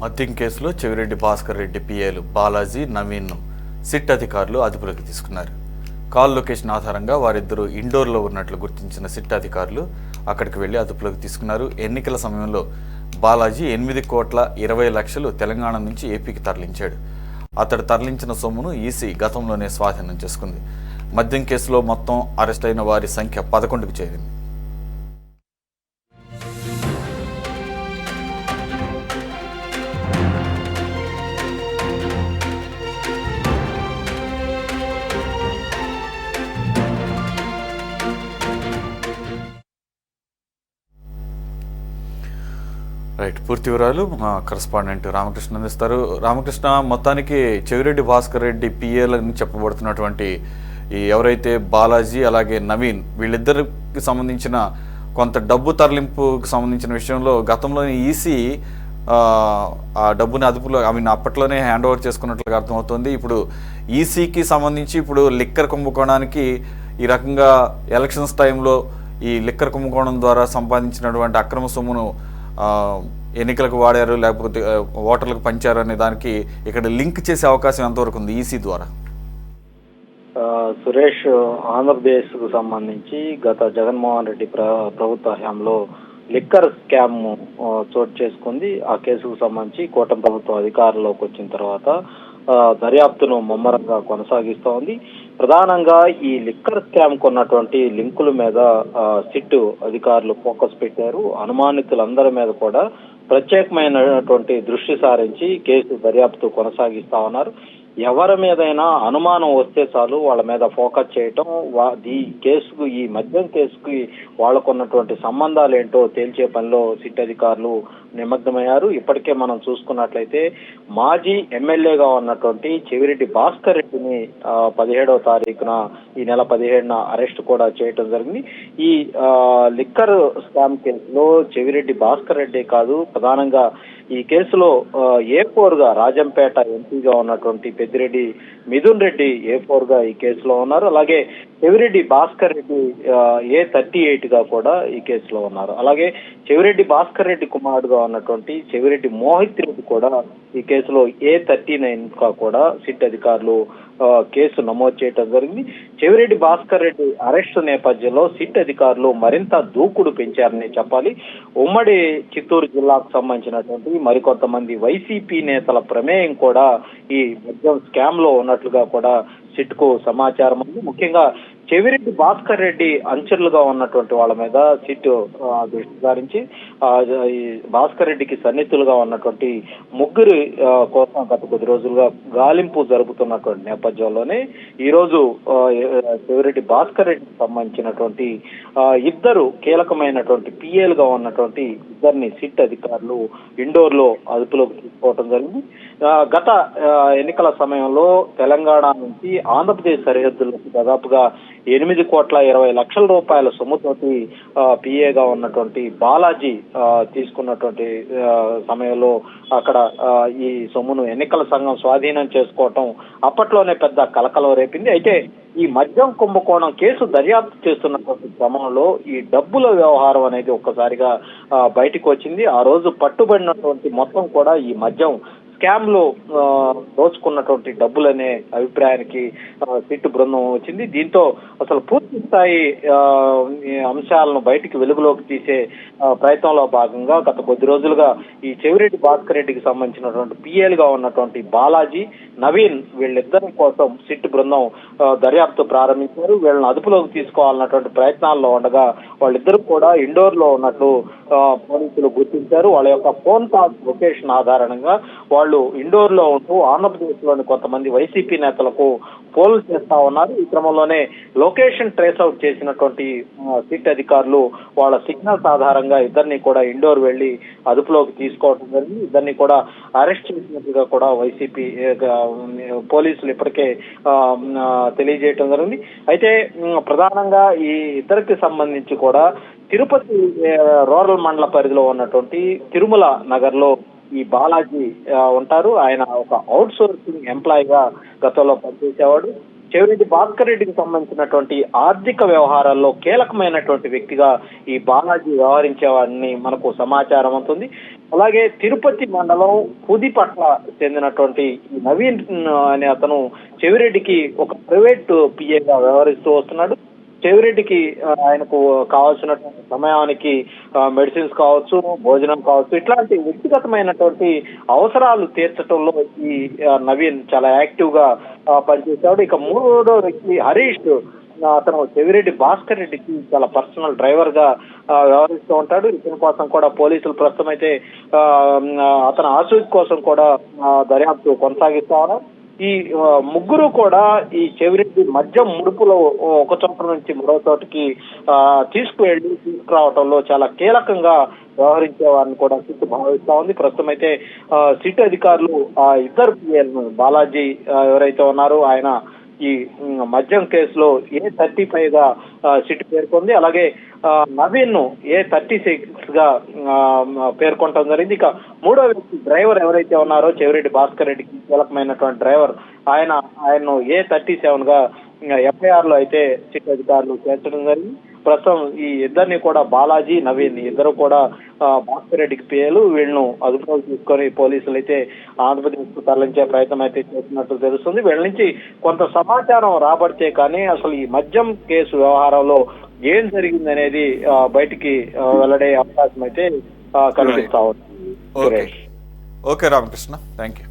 మద్యం కేసులో చెవిరెడ్డి భాస్కర్ రెడ్డి పిఏలు బాలాజీ, నవీన్ను సిట్ అధికారులు అదుపులోకి తీసుకున్నారు. కాల్ లొకేషన్ ఆధారంగా వారిద్దరూ ఇండోర్లో ఉన్నట్లు గుర్తించిన సిట్ అధికారులు అక్కడికి వెళ్లి అదుపులోకి తీసుకున్నారు. ఎన్నికల సమయంలో బాలాజీ 8,20,00,000 తెలంగాణ నుంచి ఏపీకి తరలించాడు. అతడు తరలించిన సొమ్మును ఈసీ గతంలోనే స్వాధీనం చేసుకుంది. మద్యం కేసులో మొత్తం అరెస్ట్ అయిన వారి సంఖ్య 11కు చేరింది. పూర్తి వివరాలు మా కరెస్పాండెంట్ రామకృష్ణ అందిస్తారు. రామకృష్ణ, మొత్తానికి చెవిరెడ్డి భాస్కర్ రెడ్డి పిఏలని చెప్పబడుతున్నటువంటి ఎవరైతే బాలాజీ అలాగే నవీన్, వీళ్ళిద్దరికి సంబంధించిన కొంత డబ్బు తరలింపుకి సంబంధించిన విషయంలో గతంలోని ఈసీ ఆ డబ్బుని అదుపులో అప్పట్లోనే హ్యాండ్ ఓవర్ చేసుకున్నట్లుగా అర్థమవుతుంది. ఇప్పుడు ఈసీకి సంబంధించి ఇప్పుడు లిక్కర్ కుంభకోణానికి ఈ రకంగా ఎలక్షన్స్ టైంలో ఈ లిక్కర్ కుంభకోణం ద్వారా సంపాదించినటువంటి అక్రమ సొమ్మును ఎన్నికలకు వాడారు లేకపోతే ఓటర్లకు పంచారు అనే దానికి ఇక్కడ లింక్ చేసే అవకాశం ఎంతవరకు ఉంది ఈసీ ద్వారా? సురేష్, ఆంధ్రప్రదేశ్కు సంబంధించి గత జగన్మోహన్ రెడ్డి ప్రభుత్వ హయాంలో లిక్కర్ స్కామ్ చోటు చేసుకుంది. ఆ కేసుకు సంబంధించి కూటమి ప్రభుత్వం అధికారంలోకి వచ్చిన తర్వాత దర్యాప్తును ముమ్మరంగా కొనసాగిస్తోంది. ప్రధానంగా ఈ లిక్కర్ స్కామ్ కొన్నటువంటి లింకుల మీద సిట్ అధికారులు ఫోకస్ పెట్టారు. అనుమానితులందరి మీద కూడా ప్రత్యేకమైనటువంటి దృష్టి సారించి కేసు దర్యాప్తు కొనసాగిస్తా ఉన్నారు. ఎవరి మీదైనా అనుమానం వస్తే చాలు వాళ్ళ మీద ఫోకస్ చేయటం, ఈ కేసుకు, ఈ మద్యం కేసుకి వాళ్ళకున్నటువంటి సంబంధాలు ఏంటో తేల్చే పనిలో సిట్ అధికారులు నిమగ్నమయ్యారు. ఇప్పటికే మనం చూసుకున్నట్లయితే మాజీ ఎమ్మెల్యేగా ఉన్నటువంటి చెవిరెడ్డి భాస్కర్ రెడ్డిని 17వ తారీఖున ఈ నెల 17న అరెస్ట్ కూడా చేయటం జరిగింది. ఈ లిక్కర్ స్కామ్ కేసులో చెవిరెడ్డి భాస్కర్ రెడ్డి కాదు, ప్రధానంగా ఈ కేసులో A4గా రాజంపేట ఎంపీగా ఉన్నటువంటి పెద్దిరెడ్డి మిథున్ రెడ్డి A4గా ఈ కేసులో ఉన్నారు. అలాగే చెవిరెడ్డి భాస్కర్ రెడ్డి A38గా కూడా ఈ కేసులో ఉన్నారు. అలాగే చెవిరెడ్డి భాస్కర్ రెడ్డి కుమారుడుగా ఉన్నటువంటి చెవిరెడ్డి మోహిత్ రెడ్డి కూడా ఈ కేసులో A39గా కూడా సిట్ అధికారులు కేసు నమోదు చేయడం జరిగింది. చెవిరెడ్డి భాస్కర్ రెడ్డి అరెస్టు నేపథ్యంలో సిట్ అధికారులు మరింత దూకుడు పెంచారని చెప్పాలి. ఉమ్మడి చిత్తూరు జిల్లాకు సంబంధించినటువంటి మరికొంతమంది వైసీపీ నేతల ప్రమేయం కూడా ఈ మద్యం స్కామ్ లో ఉన్నట్లుగా కూడా సిట్ కు సమాచారం ఉంది. ముఖ్యంగా చెవిరెడ్డి భాస్కర్ రెడ్డి అంచెలుగా ఉన్నటువంటి వాళ్ళ మీద సిట్ దృష్టి సారించి భాస్కర్ రెడ్డికి సన్నిహితులుగా ఉన్నటువంటి ముగ్గురు కోసం గత కొద్ది రోజులుగా గాలింపు జరుపుతున్నటువంటి నేపథ్యంలోనే ఈ రోజు చెవిరెడ్డి భాస్కర్ రెడ్డికి సంబంధించినటువంటి ఇద్దరు కీలకమైనటువంటి పిఏలుగా ఉన్నటువంటి ఇద్దరిని సిట్ అధికారులు ఇండోర్ లో అదుపులోకి తీసుకోవడం జరిగింది. గత ఎన్నికల సమయంలో తెలంగాణ నుంచి ఆంధ్రప్రదేశ్ సరిహద్దులకు దాదాపుగా 8,20,00,000 రూపాయల సొమ్ముతోటి పిఏగా ఉన్నటువంటి బాలాజీ తీసుకున్నటువంటి సమయంలో అక్కడ ఈ సొమ్మును ఎన్నికల సంఘం స్వాధీనం చేసుకోవటం అప్పట్లోనే పెద్ద కలకలం రేపింది. అయితే ఈ మద్యం కుంభకోణం కేసు దర్యాప్తు చేస్తున్నటువంటి క్రమంలో ఈ డబ్బుల వ్యవహారం అనేది ఒక్కసారిగా బయటకు వచ్చింది. ఆ రోజు పట్టుబడినటువంటి మొత్తం కూడా ఈ మద్యం స్కామ్ లో దోచుకున్నటువంటి డబ్బులనే అభిప్రాయానికి సిట్ బృందం వచ్చింది. దీంతో అసలు పూర్తి స్థాయి అంశాలను బయటికి వెలుగులోకి తీసే ప్రయత్నంలో భాగంగా గత కొద్ది రోజులుగా ఈ చెవిరెడ్డి భాస్కర్ రెడ్డికి సంబంధించినటువంటి పిఏలుగా ఉన్నటువంటి బాలాజీ, నవీన్ వీళ్ళిద్దరి కోసం సిట్ బృందం దర్యాప్తు ప్రారంభించారు. వీళ్ళని అదుపులోకి తీసుకోవాలన్నటువంటి ప్రయత్నాల్లో ఉండగా వాళ్ళిద్దరు కూడా ఇండోర్ లో ఉన్నట్లు పోలీసులు గుర్తించారు. వాళ్ళ యొక్క ఫోన్ కాల్ లొకేషన్ ఆధారంగా వాళ్ళు ఇండోర్ లో ఉంటూ ఆంధ్రప్రదేశ్ లోని కొంతమంది వైసీపీ నేతలకు పోల్ చేస్తా ఉన్నారు. ఈ క్రమంలోనే లొకేషన్ ట్రేస్ అవుట్ చేసినటువంటి సిట్ అధికారులు వాళ్ళ సిగ్నల్స్ ఆధారంగా ఇద్దరిని కూడా ఇండోర్ వెళ్లి అదుపులోకి తీసుకోవడం జరిగింది. ఇద్దరిని కూడా అరెస్ట్ చేసినట్టుగా కూడా వైసీపీ పోలీసులు ఇప్పటికే తెలియజేయటం జరిగింది. అయితే ప్రధానంగా ఈ ఇద్దరికి సంబంధించి కూడా తిరుపతి రూరల్ మండల పరిధిలో ఉన్నటువంటి తిరుమల నగర్ లో ఈ బాలాజీ ఉంటారు. ఆయన ఒక అవుట్ సోర్సింగ్ ఎంప్లాయీగా గతంలో పనిచేసేవాడు. చెవిరెడ్డి భాస్కర్ రెడ్డికి సంబంధించినటువంటి ఆర్థిక వ్యవహారాల్లో కీలకమైనటువంటి వ్యక్తిగా ఈ బాలాజీ వ్యవహరించేవాడిని మనకు సమాచారం అవుతుంది. అలాగే తిరుపతి మండలం పుదిపట్ల చెందినటువంటి ఈ నవీన్ అనే అతను చెవిరెడ్డికి ఒక ప్రైవేట్ పిఏగా వ్యవహరిస్తూ వస్తున్నాడు. చెవిరెడ్డికి ఆయనకు కావాల్సినటువంటి సమయానికి మెడిసిన్స్ కావచ్చు, భోజనం కావచ్చు, ఇట్లాంటి వ్యక్తిగతమైనటువంటి అవసరాలు తీర్చడంలో ఈ నవీన్ చాలా యాక్టివ్ గా పనిచేశాడు. ఇక మూడో వ్యక్తి హరీష్, అతను చెవిరెడ్డి భాస్కర్ రెడ్డికి చాలా పర్సనల్ డ్రైవర్ గా వ్యవహరిస్తూ ఉంటాడు. ఇతని కోసం కూడా పోలీసులు ప్రస్తుతం అయితే అతని ఆచూకీ కోసం కూడా దర్యాప్తు కొనసాగిస్తా ఉన్నారు. ఈ ముగ్గురు కూడా ఈ చెవిరెడ్డి మద్యం ముడుపులో ఒక చోట నుంచి మరో చోటకి తీసుకురావడంలో చాలా కీలకంగా వ్యవహరించే వారిని కూడా సిట్ భావిస్తా ఉంది. ప్రస్తుతం అయితే సిట్ అధికారులు ఇద్దరు పిఎల్ను బాలాజీ ఎవరైతే ఉన్నారో ఆయన ఈ మద్యం కేసులో A35 గా సిట్ పేర్కొంది. అలాగే నవీన్ ను A36 గా పేర్కొనడం జరిగింది. ఇక మూడో వ్యక్తి డ్రైవర్ ఎవరైతే ఉన్నారో చెవిరెడ్డి భాస్కర్ రెడ్డికి కీలకమైనటువంటి డ్రైవర్ ఆయన్ను A37 గా FIR లో అయితే సిట్ అధికారులు చేర్చడం జరిగింది. ప్రస్తుతం ఈ ఇద్దరిని కూడా బాలాజీ, నవీన్ ఇద్దరు కూడా భాస్కర్ రెడ్డికి పేర్లు వీళ్ళను అదుపులోకి తీసుకొని పోలీసులు అయితే ఆంధ్రప్రదేశ్ కు తరలించే ప్రయత్నం అయితే చేస్తున్నట్టు తెలుస్తుంది. వీళ్ళ నుంచి కొంత సమాచారం రాబడితే కానీ అసలు ఈ మద్యం కేసు వ్యవహారంలో ఏం జరిగింది అనేది బయటికి వెల్లడే అవకాశం అయితే కనిపిస్తా ఉంది. Okay Ramakrishna, thank you.